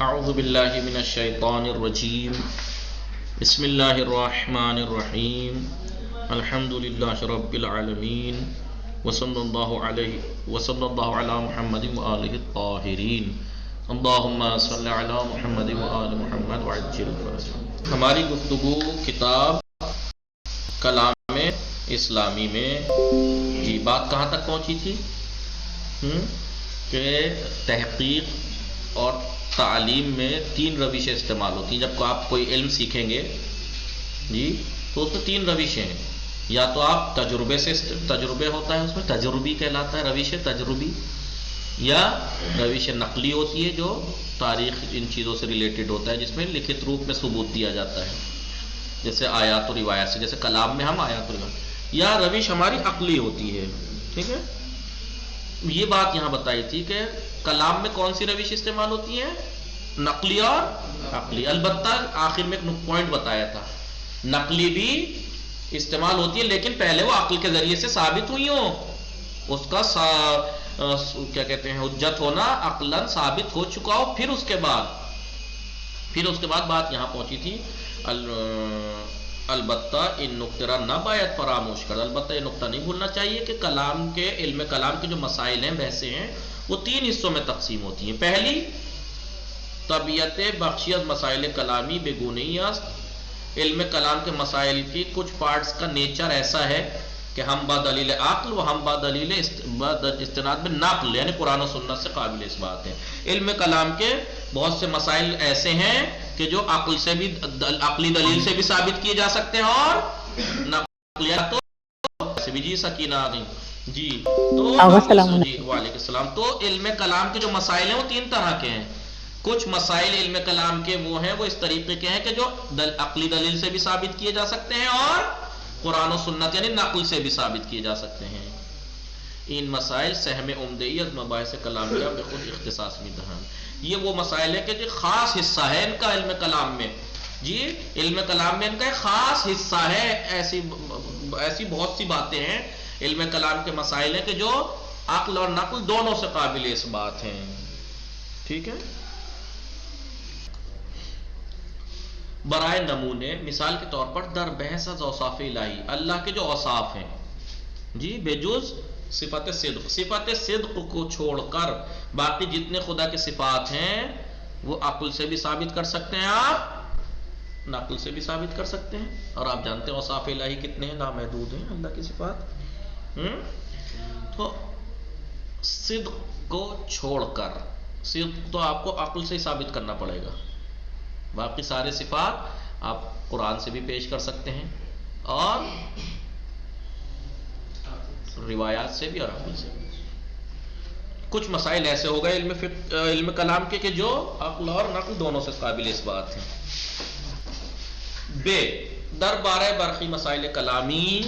اعوذ باللہ من الشیطان الرجیم بسم اللہ الرحمن الرحیم الحمد للہ رب العالمین وصلی اللہ علی محمد وآلہ الطاہرین اللہم صلی علی محمد وآل محمد وعجل فرجہ۔ ہماری گفتگو کتاب کلام اسلامی میں بات کہاں تک پہنچی تھی کہ تحقیق اور تعلیم میں تین روشیں استعمال ہوتی ہیں۔ جب آپ کوئی علم سیکھیں گے تو اس میں تین روشیں ہیں، یا تو آپ تجربے ہوتا ہے، اس میں تجربی کہلاتا ہے، روش تجربی، یا روش نقلی ہوتی ہے جو تاریخ ان چیزوں سے ریلیٹڈ ہوتا ہے، جس میں لکھت روپ میں ثبوت دیا جاتا ہے، جیسے آیات و روایات سے، جیسے کلام میں ہم آیات و روایات، یا روش ہماری عقلی ہوتی ہے۔ ٹھیک ہے، یہ بات یہاں بتائی تھی کہ کلام میں کون سی روش استعمال ہوتی ہے، نقلی اور عقلی۔ البتہ آخر میں ایک پوائنٹ بتایا تھا، نقلی بھی استعمال ہوتی ہے لیکن پہلے وہ عقل کے ذریعے سے ثابت ہوئی ہو، اس کا کیا کہتے ہیں حجت ہونا عقلاً ثابت ہو چکا ہو، پھر اس کے بعد بات یہاں پہنچی تھی البتہ ان نقطہ نہ باید فراموش کر، البتہ یہ نقطہ نہیں بھولنا چاہیے کہ علم کلام کے جو مسائل ہیں، بحثیں ہیں، وہ تین حصوں میں تقسیم ہوتی ہیں۔ پہلی، طبیعت بخشیت مسائل کلامی بگونی است، علم کلام کے مسائل کی کچھ پارٹس کا نیچر ایسا ہے کہ ہم با دلیل عقل و ہم با دلیل استناد میں نقل، یعنی قرآن و سنت سے قابل اس بات ہے۔ علم کلام کے بہت سے مسائل ایسے ہیں کہ جو عقلی دلیل سے بھی ثابت کیے جا سکتے ہیں، اور نقلیات سے بھی۔ سکینہ آ گئی تو وعلیکم السلام۔ تو علم کلام کے جو مسائل ہیں وہ تین طرح کے ہیں۔ کچھ مسائل علم کلام کے وہ ہیں، وہ اس طریقے کے ہیں کہ جو عقلی دلیل سے بھی ثابت کیے جا سکتے ہیں اور قرآن و سنت یعنی نقل سے بھی ثابت کیے جا سکتے ہیں۔ ان مسائل سہم عمدہی از مباحث کلامیہ بخود اختصاص میں دہان، یہ وہ مسائل ہے کہ جو خاص حصہ ہے ان کا علم کلام میں، علم کلام میں ان کا ایک خاص حصہ ہے۔ ایسی بہت سی باتیں ہیں علم کلام کے مسائل ہیں کہ جو عقل اور نقل دونوں سے قابل اس بات ہیں۔ ٹھیک ہے، برائے نمونے مثال کے طور پر در بحث از اوصاف الہی، اللہ کے جو اوصاف ہیں بجز صفت صدق کو چھوڑ کر باقی جتنے خدا کے صفات ہیں وہ عقل سے بھی ثابت کر سکتے ہیں، آپ نقل سے بھی ثابت کر سکتے ہیں۔ اور آپ جانتے ہیں اوصاف الہی کتنے ہیں، نامحدود ہیں اللہ کی صفات۔ تو صدق کو چھوڑ کر، صدق تو آپ کو عقل سے ہی ثابت کرنا پڑے گا، باقی سارے صفات آپ قرآن سے بھی پیش کر سکتے ہیں اور روایات سے بھی اور عقل سے بھی۔ کچھ مسائل ایسے ہو گئے علم کلام کے کہ جو عقل اور نقل دونوں سے قابل اس بات ہیں۔ دربارہ برخی مسائل کلامی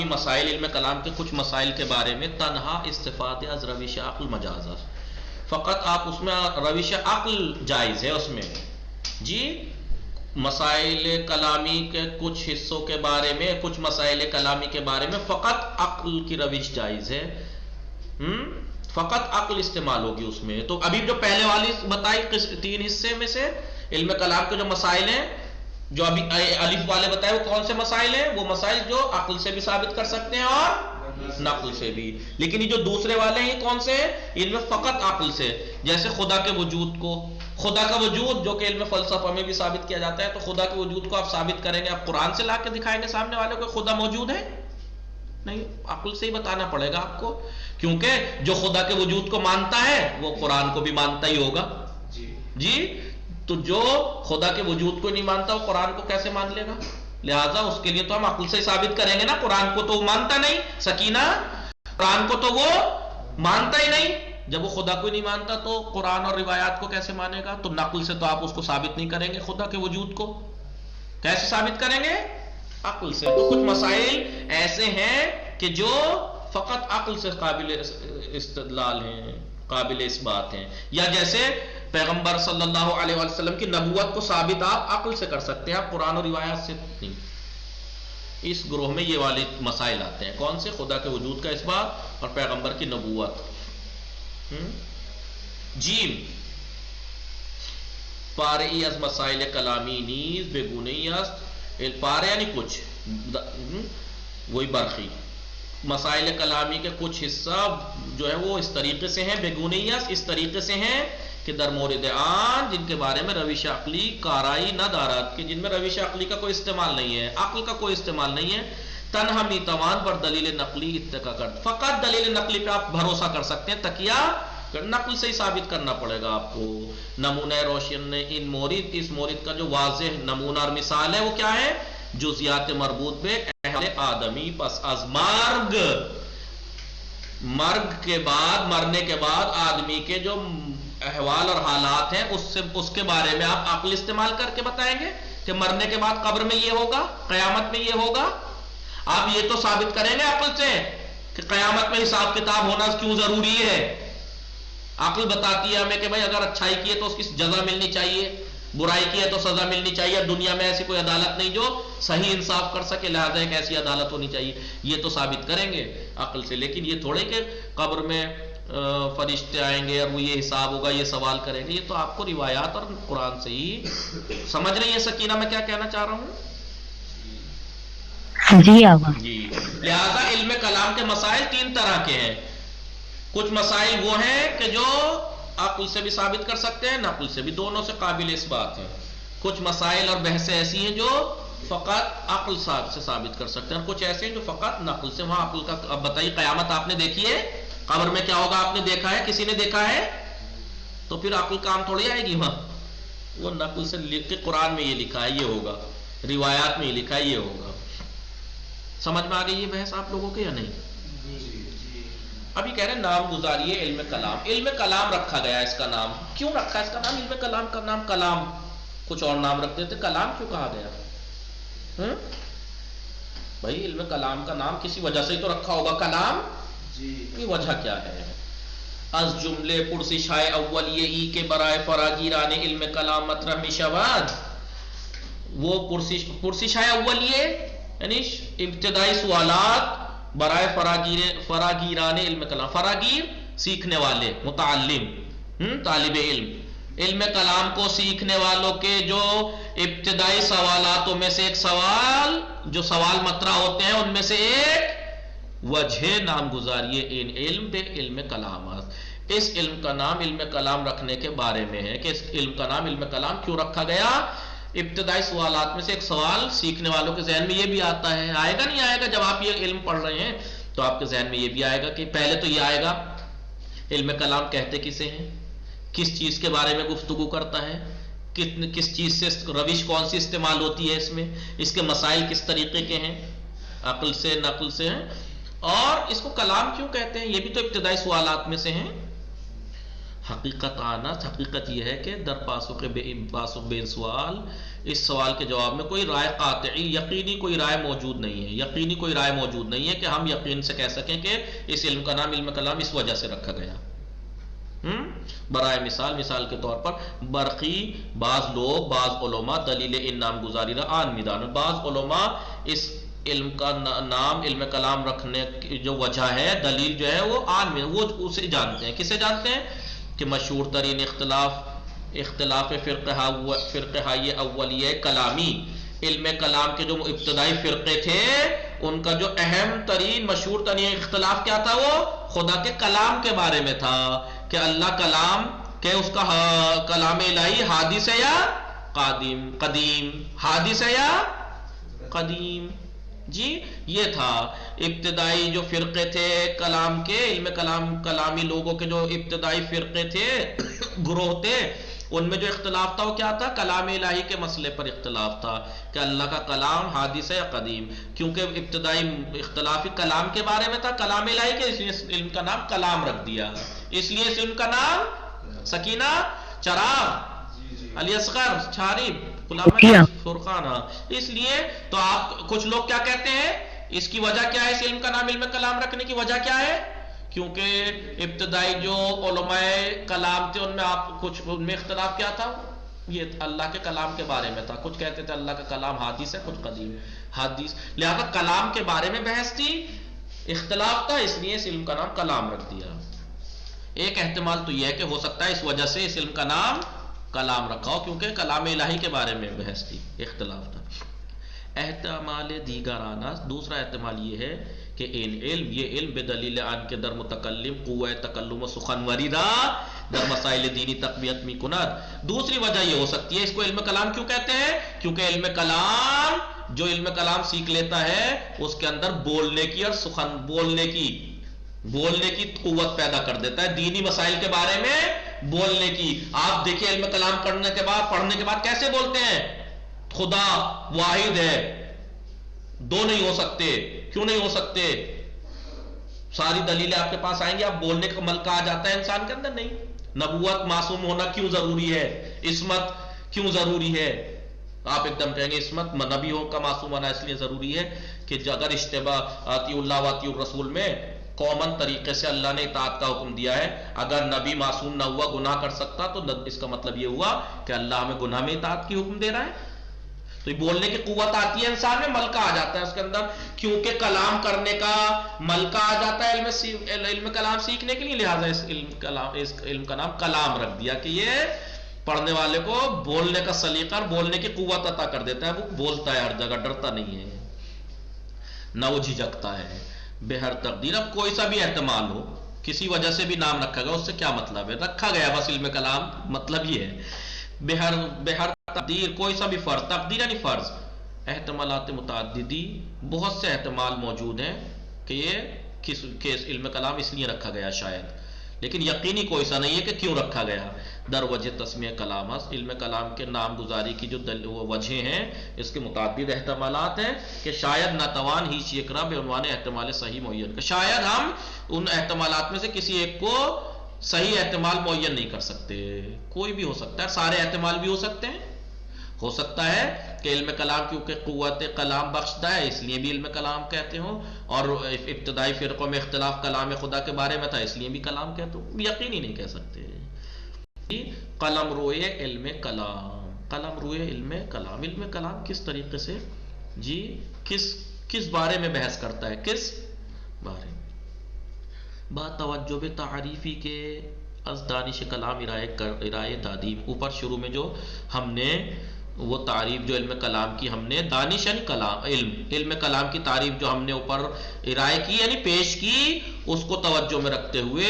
مسائل علم کلام کے کچھ مسائل کے بارے میں تنہا استفادہ از روش عقل مجاز، فقط آپ اس میں روش عقل جائز ہے، اس میں مسائل کلامی کے کچھ حصوں کے بارے میں، کچھ مسائل کلامی کے بارے میں فقط عقل کی روش جائز ہے، فقط عقل استعمال ہوگی اس میں۔ تو ابھی جو پہلے والی بتائی تین حصے میں سے علم کلام کے جو مسائل ہیں، جو ابھی الف والے بتائے، وہ کون سے مسائل ہیں؟ وہ مسائل جو عقل سے بھی ثابت کر سکتے ہیں اور نقل سے بھی۔ لیکن یہ جو دوسرے والے ہیں کون سے ہیں؟ ان میں فقط عقل سے، جیسے خدا کے وجود کو، خدا کا وجود جو کہ علم فلسفہ میں بھی ثابت کیا جاتا ہے، تو خدا کے وجود کو آپ ثابت کریں گے، آپ قرآن سے لا کے دکھائیں گے سامنے والے کو خدا موجود ہے؟ نہیں، عقل سے ہی بتانا پڑے گا آپ کو، کیونکہ جو خدا کے وجود کو مانتا ہے وہ قرآن کو بھی مانتا ہی ہوگا۔ تو جو خدا کے وجود کو نہیں مانتا وہ قرآن کو کیسے مان لے گا؟ لہٰذا اس کے لیے تو ہم عقل سے ہی ثابت کریں گے نا، قرآن کو تو وہ مانتا نہیں۔ سکینہ، قرآن کو تو وہ مانتا ہی نہیں، جب وہ خدا کو نہیں مانتا تو قرآن اور روایات کو کیسے مانے گا؟ تو نقل سے تو آپ اس کو ثابت نہیں کریں گے، خدا کے وجود کو کیسے ثابت کریں گے؟ عقل سے۔ تو کچھ مسائل ایسے ہیں کہ جو فقط عقل سے قابل استدلال ہیں، قابل اس بات ہیں، یا جیسے پیغمبر صلی اللہ علیہ وسلم کی نبوت کو ثابت آپ عقل سے کر سکتے ہیں، آپ قرآن اور روایات سے نہیں۔ اس گروہ میں یہ والے مسائل آتے ہیں، کون سے؟ خدا کے وجود کا اس بات اور پیغمبر کی نبوت۔ جیم، پارعی از مسائل کلامی نیز بگونه‌ای است. پارے یعنی کچھ، وہی برخی. مسائل کلامی کے کچھ حصہ جو ہے وہ اس طریقے سے ہیں، بگونه‌ای است اس طریقے سے ہیں کہ در مورد آن جن کے بارے میں روش عقلی کارائی نہ دارد، کہ جن میں روش عقلی کا کوئی استعمال نہیں ہے، عقل کا کوئی استعمال نہیں ہے. تنہا میتوان پر دلیل نقلی اتکا کر، فقط دلیل نقلی پہ آپ بھروسہ کر سکتے ہیں، تکیہ نقل سے ہی ثابت کرنا پڑے گا آپ کو. نمونہ روشن نے ان مورد، اس مورد کا جو واضح نمونہ اور مثال ہے وہ کیا ہے؟ جزیات مربوط بے اہل آدمی پس از مرگ، مرگ کے بعد، مرنے کے بعد آدمی کے جو احوال اور حالات ہیں اس کے بارے میں آپ عقل استعمال کر کے بتائیں گے کہ مرنے کے بعد قبر میں یہ ہوگا، قیامت میں یہ ہوگا. آپ یہ تو ثابت کریں گے عقل سے کہ قیامت میں حساب کتاب ہونا کیوں ضروری ہے. عقل بتاتی ہے ہمیں کہ بھائی اگر اچھائی کی ہے تو اس کی جزا ملنی چاہیے، برائی کی ہے تو سزا ملنی چاہیے. دنیا میں ایسی کوئی عدالت نہیں جو صحیح انصاف کر سکے، لہذا ایک ایسی عدالت ہونی چاہیے. یہ تو ثابت کریں گے عقل سے. لیکن یہ تھوڑے کہ قبر میں فرشتے آئیں گے اور وہ یہ حساب ہوگا، یہ سوال کریں گے. یہ تو آپ کو روایات اور قرآن سے ہی سمجھ رہی ہیں سکینہ میں کیا کہنا چاہ رہا ہوں؟ جی آقا جی. لہذا علم کلام کے مسائل تین طرح کے ہیں. کچھ مسائل وہ ہیں کہ جو عقل سے بھی ثابت کر سکتے ہیں، نقل سے بھی، دونوں سے قابل اس بات ہے. کچھ مسائل اور بحثیں ایسی ہیں جو فقط عقل سے ثابت کر سکتے ہیں، اور کچھ ایسے ہیں جو فقط نقل سے. وہاں عقل کا اب بتائیے، قیامت آپ نے دیکھی ہے؟ قبر میں کیا ہوگا آپ نے دیکھا ہے؟ کسی نے دیکھا ہے؟ تو پھر عقل کام تھوڑی آئے گی وہاں. وہ نقل سے لکھ کے قرآن میں یہ لکھا ہے یہ ہوگا، روایات میں یہ لکھا ہے یہ ہوگا. سمجھ میں آ گئی یہ بحث آپ لوگوں کے یا نہیں؟ ابھی کہہ رہے ہیں نام گزاری ہے علم کلام. علم کلام رکھا گیا، اس کا نام کیوں رکھا؟ اس کا نام علم کلام کا نام کلام، کچھ اور نام رکھتے تھے، کلام کیوں کہا گیا؟ بھائی علم کلام کا نام کسی وجہ سے ہی تو رکھا ہوگا کلام. یہ وجہ کیا ہے؟ از جملے پرسش ہے اولیہ ای کے برائے فراگیران علم کلام مطرح می شود. وہ پرسش ہے اولیہ یعنی ابتدائی سوالات برائے فراگیران علم کلام. فراگیر سیکھنے والے، متعلم، طالب علم. علم کلام کو سیکھنے والوں کے جو ابتدائی سوالاتوں میں سے ایک سوال، جو سوال مطرح ہوتے ہیں ان میں سے ایک وجہ نامگزاری ان علم بے علم کلامات. اس علم کا نام علم کلام رکھنے کے بارے میں ہے کہ اس علم کا نام علم کلام کیوں رکھا گیا. ابتدائی سوالات میں سے ایک سوال سیکھنے والوں کے ذہن میں یہ بھی آتا ہے، آئے گا نہیں آئے گا؟ جب آپ یہ علم پڑھ رہے ہیں تو آپ کے ذہن میں یہ بھی آئے گا کہ پہلے تو یہ آئے گا علم کلام کہتے کسے ہیں، کس چیز کے بارے میں گفتگو کرتا ہے، کس چیز سے روش کون سی استعمال ہوتی ہے اس میں، اس کے مسائل کس طریقے کے ہیں، عقل سے نقل سے ہیں، اور اس کو کلام کیوں کہتے ہیں. یہ بھی تو ابتدائی سوالات میں سے ہیں. حقیقت آنا، حقیقت یہ ہے کہ در پاسخ بے سوال، اس سوال کے جواب میں کوئی رائے قاطعی، یقینی کوئی رائے موجود نہیں ہے. یقینی کوئی رائے موجود نہیں ہے کہ ہم یقین سے کہہ سکیں کہ اس علم کا نام علم کلام اس وجہ سے رکھا گیا. برائے مثال کے طور پر برقی بعض لوگ، بعض علماء دلیل ان نام گزاری را آن میدان، بعض علماء اس علم کا نام علم کلام رکھنے کی جو وجہ ہے، دلیل جو ہے وہ آن میں، وہ اسے جانتے ہیں. کسے جانتے ہیں؟ کہ مشہور ترین اختلاف فرقہائی اولیہ کلامی، علم کلام کے جو ابتدائی فرقے تھے ان کا جو اہم ترین مشہور ترین اختلاف کیا تھا؟ وہ خدا کے کلام کے بارے میں تھا کہ اللہ کلام کہ اس کا کلام الہی حادث ہے یا قدیم، حادث ہے یا قدیم. جی یہ تھا ابتدائی جو فرقے تھے کلام کے، علم کلامی لوگوں کے جو ابتدائی فرقے تھے، گروہ تھے، ان میں جو اختلاف تھا وہ کیا تھا؟ کلام الہی کے مسئلے پر اختلاف تھا کہ اللہ کا کلام حادث ہے یا قدیم. کیونکہ ابتدائی اختلاف کلام کے بارے میں تھا، کلام الہی کے، اس لیے اس علم کا نام کلام رکھ دیا. اس لیے اس علم کا نام سکینہ، چراغ، علی اصغر، چھاری، فرقانہ. اس لیے تو آپ کچھ لوگ کیا کہتے ہیں، اس کی وجہ کیا ہے؟ اس علم کا نام علم کلام رکھنے کی وجہ کیا ہے؟ کیونکہ ابتدائی جو علماء کلام تھے ان میں کچھ ان میں اختلاف کیا تھا؟ یہ اللہ کے کلام کے بارے میں تھا. کچھ کہتے تھے اللہ کا کلام حادث ہے، کچھ قدیم حادث. لہذا کلام کے بارے میں بحث تھی، اختلاف تھا، اس لیے اس علم کا نام کلام رکھ دیا. ایک احتمال تو یہ ہے کہ ہو سکتا ہے اس وجہ سے اس علم کا نام کلام رکھا ہو، کیونکہ کلام الہی کے بارے میں بحث تھی، اختلاف تھا۔ احتمال دیگرانہ، دوسرا احتمال یہ ہے کہ یہ علم بدلیل آن کے در متکلم قوہ تکلم و سخنوری دا در مسائل دینی تقویت می کند۔ دوسری وجہ یہ ہو سکتی ہے، اس کو علم کلام کیوں کہتے ہیں؟ کیونکہ علم کلام، جو علم کلام سیکھ لیتا ہے اس کے اندر بولنے کی اور بولنے کی قوت پیدا کر دیتا ہے، دینی مسائل کے بارے میں بولنے کی۔ آپ دیکھیں علم کلام پڑھنے کے بعد کیسے بولتے ہیں؟ خدا واحد ہے، دو نہیں ہو سکتے، کیوں نہیں ہو سکتے؟ ساری دلیلیں آپ کے پاس آئیں گی، آپ بولنے کا ملکہ آ جاتا ہے انسان کے اندر؟ نہیں۔ نبوت، معصوم ہونا کیوں ضروری ہے؟ عصمت کیوں ضروری ہے؟ آپ ایک دم کہیں گے عصمت نبیوں کا معصوم ہونا اس لیے ضروری ہے کہ اگر اشتباہ آتی اللہ واتی الرسول میں کامن طریقے سے اللہ نے اطاعت کا حکم دیا ہے، اگر نبی معصوم نہ ہوا گناہ کر سکتا تو اس کا مطلب یہ ہوا کہ اللہ ہمیں گناہ میں اطاعت کی حکم دے رہا ہے۔ تو بولنے کی قوت آتی ہے انسان میں، ملکہ آ جاتا ہے اس کے اندر، کیونکہ کلام کرنے کا ملکہ آ جاتا ہے علم کلام سیکھنے کے لیے، لہٰذا اس علم کا نام کلام رکھ دیا کہ یہ پڑھنے والے کو بولنے کا سلیقہ اور بولنے کی قوت عطا کر دیتا ہے، وہ بولتا ہے ہر جگہ، ڈرتا نہیں ہے، نہ وہ جھجکتا ہے۔ بہر تقدیر، اب کوئی سا بھی احتمال ہو، کسی وجہ سے بھی نام رکھا گیا، اس سے کیا مطلب ہے؟ رکھا گیا بس علم کلام، مطلب یہ ہے۔ بہر تقدیر، کوئی سا بھی فرض، تقدیر یعنی فرض، احتمالات متعددی، بہت سے احتمال موجود ہیں کہ یہ علم کلام اس لیے رکھا گیا شاید، لیکن یقینی کوئی سا نہیں ہے کہ کیوں رکھا گیا۔ در وجہ تسمیہ کلام، علم کلام کے نام گزاری کی جو وجہ ہیں، اس کے متعدد احتمالات ہیں کہ شاید ناتوان ہی شیکرا بے عنوان احتمال صحیح معین، کہ شاید ہم ان احتمالات میں سے کسی ایک کو صحیح احتمال معین نہیں کر سکتے، کوئی بھی ہو سکتا ہے، سارے احتمال بھی ہو سکتے ہیں۔ ہو سکتا ہے کہ علم کلام کیونکہ قوت کلام بخشتا ہے اس لیے بھی علم کلام کہتے ہوں، اور ابتدائی فرقوں میں اختلاف کلام خدا کے بارے میں تھا اس لیے بھی کلام کہتے ہوں، یقینی نہیں کہہ سکتے۔ قلم روئے علم کلام، قلم روئے علم کلام، علم کلام کس طریقے سے جی کس بارے میں بحث کرتا ہے؟ کس بارے میں؟ با توجہ تعریفی کے از دانش کلام ارائے دادی، اوپر شروع میں جو ہم نے وہ تعریف جو علم کلام کی ہم نے، دانش یعنی کلام، علم کلام کی تعریف جو ہم نے اوپر ارائے کی یعنی پیش کی، اس کو توجہ میں رکھتے ہوئے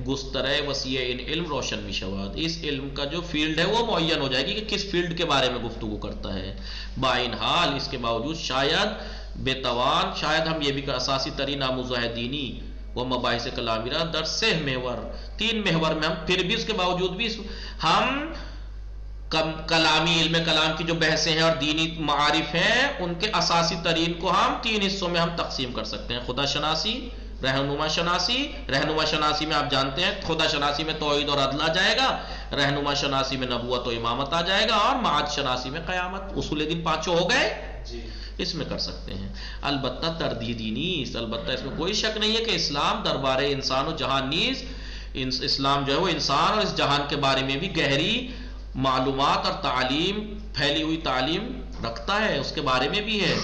گسترے وسیع ان علم روشن میشود، اس علم کا جو فیلڈ ہے وہ معین ہو جائے گی کہ کس فیلڈ کے بارے میں گفتگو کرتا ہے۔ بائن حال، اس کے باوجود شاید بے توان، شاید ہم یہ بھی کہ اساسی ترین آموزہ دینی وہ مباحث کلامیرہ در 3 محور، 3 محور میں ہم پھر بھی اس کے باوجود بھی ہم کلامی علم کلام کی جو بحثیں ہیں اور دینی معارف ہیں ان کے اساسی ترین کو ہم 3 حصوں میں ہم تقسیم کر سکتے ہیں۔ خدا شناسی، رہنما شناسی، رہنما شناسی میں آپ جانتے ہیں خدا شناسی میں توحید اور عدل آ جائے گا، رہنما شناسی میں نبوت و امامت آ جائے گا، اور معاد شناسی میں قیامت۔ اصول دین 5 ہو گئے، اس میں کر سکتے ہیں۔ البتہ تردیدی نیز، البتہ اس میں کوئی شک نہیں ہے کہ اسلام دربار انسان و جہان نیز، اسلام جو ہے وہ انسان اور اس جہان کے بارے میں بھی گہری معلومات اور تعلیم، پھیلی ہوئی تعلیم رکھتا ہے، اس کے بارے میں بھی ہے،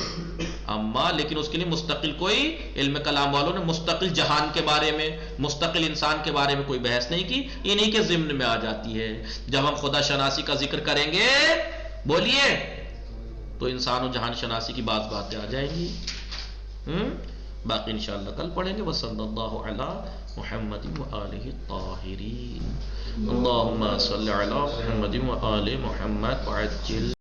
اما لیکن اس کے لیے مستقل کوئی علم کلام والوں نے مستقل جہان کے بارے میں، مستقل انسان کے بارے میں کوئی بحث نہیں کی، انہی کے ضمن میں آ جاتی ہے۔ جب ہم خدا شناسی کا ذکر کریں گے بولیے تو انسان و جہان شناسی کی باتیں آ جائیں گی۔ باقی انشاءاللہ کل پڑھیں گے۔ وصلی اللہ علی محمد وآلہ الطاہرین، اللہم صلی علی محمد وآل محمد وعجل